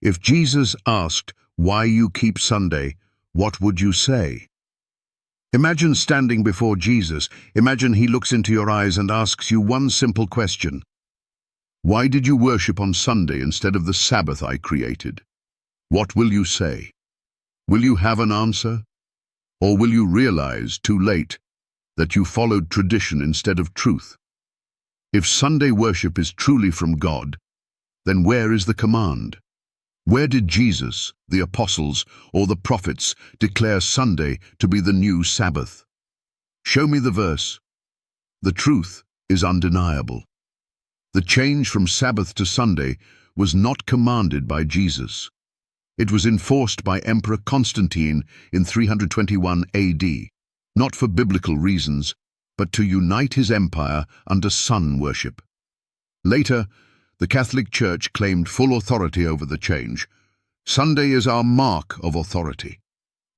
If Jesus asked why you keep Sunday, what would you say? Imagine standing before Jesus. Imagine he looks into your eyes and asks you one simple question. Why did you worship on Sunday instead of the Sabbath I created? What will you say? Will you have an answer? Or will you realize, too late, that you followed tradition instead of truth? If Sunday worship is truly from God, then where is the command? Where did Jesus, the apostles, or the prophets declare Sunday to be the new Sabbath? Show me the verse. The truth is undeniable. The change from Sabbath to Sunday was not commanded by Jesus. It was enforced by Emperor Constantine in 321 AD, not for biblical reasons, but to unite his empire under sun worship. Later, the Catholic Church claimed full authority over the change. Sunday is our mark of authority.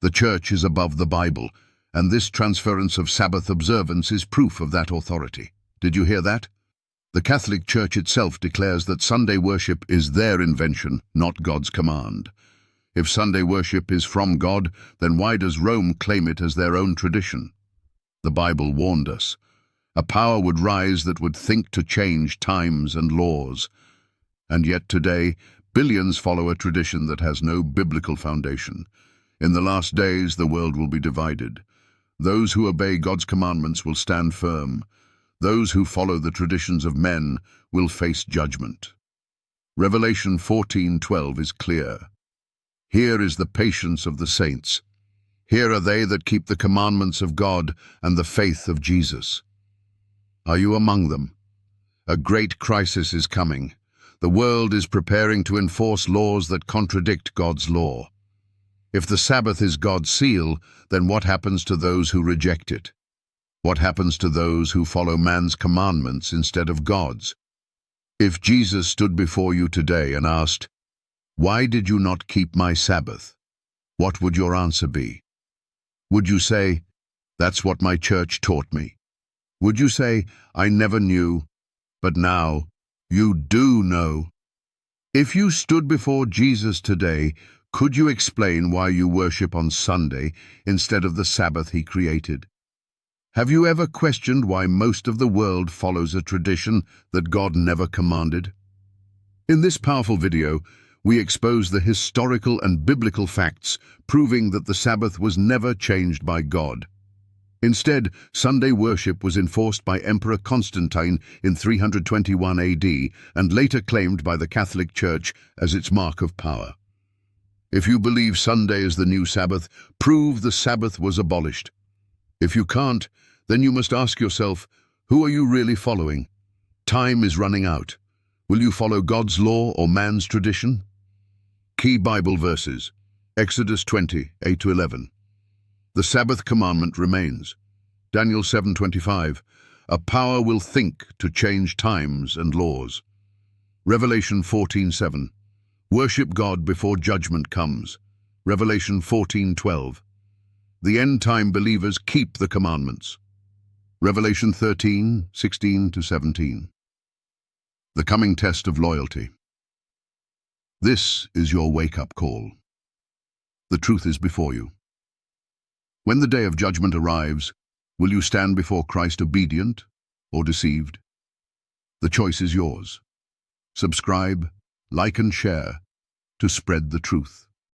The Church is above the Bible, and this transference of Sabbath observance is proof of that authority. Did you hear that? The Catholic Church itself declares that Sunday worship is their invention, not God's command. If Sunday worship is from God, then why does Rome claim it as their own tradition? The Bible warned us. A power would rise that would think to change times and laws. And yet today, billions follow a tradition that has no biblical foundation. In the last days, the world will be divided. Those who obey God's commandments will stand firm. Those who follow the traditions of men will face judgment. Revelation 14:12 is clear. Here is the patience of the saints. Here are they that keep the commandments of God and the faith of Jesus. Are you among them? A great crisis is coming. The world is preparing to enforce laws that contradict God's law. If the Sabbath is God's seal, then what happens to those who reject it? What happens to those who follow man's commandments instead of God's? If Jesus stood before you today and asked, "Why did you not keep my Sabbath?" what would your answer be? Would you say, "That's what my church taught me"? Would you say, "I never knew, but now you do know"? If you stood before Jesus today, could you explain why you worship on Sunday instead of the Sabbath he created? Have you ever questioned why most of the world follows a tradition that God never commanded? In this powerful video, we expose the historical and biblical facts proving that the Sabbath was never changed by God. Instead, Sunday worship was enforced by Emperor Constantine in 321 AD and later claimed by the Catholic Church as its mark of power. If you believe Sunday is the new Sabbath, prove the Sabbath was abolished. If you can't, then you must ask yourself, who are you really following? Time is running out. Will you follow God's law or man's tradition? Key Bible verses. Exodus 20, 8-11. The Sabbath commandment remains. Daniel 7:25. A power will think to change times and laws. Revelation 14:7. Worship God before judgment comes. Revelation 14:12. The end-time believers keep the commandments. Revelation 13:16-17. The coming test of loyalty. This is your wake-up call. The truth is before you. When the day of judgment arrives, will you stand before Christ obedient or deceived? The choice is yours. Subscribe, like and share to spread the truth.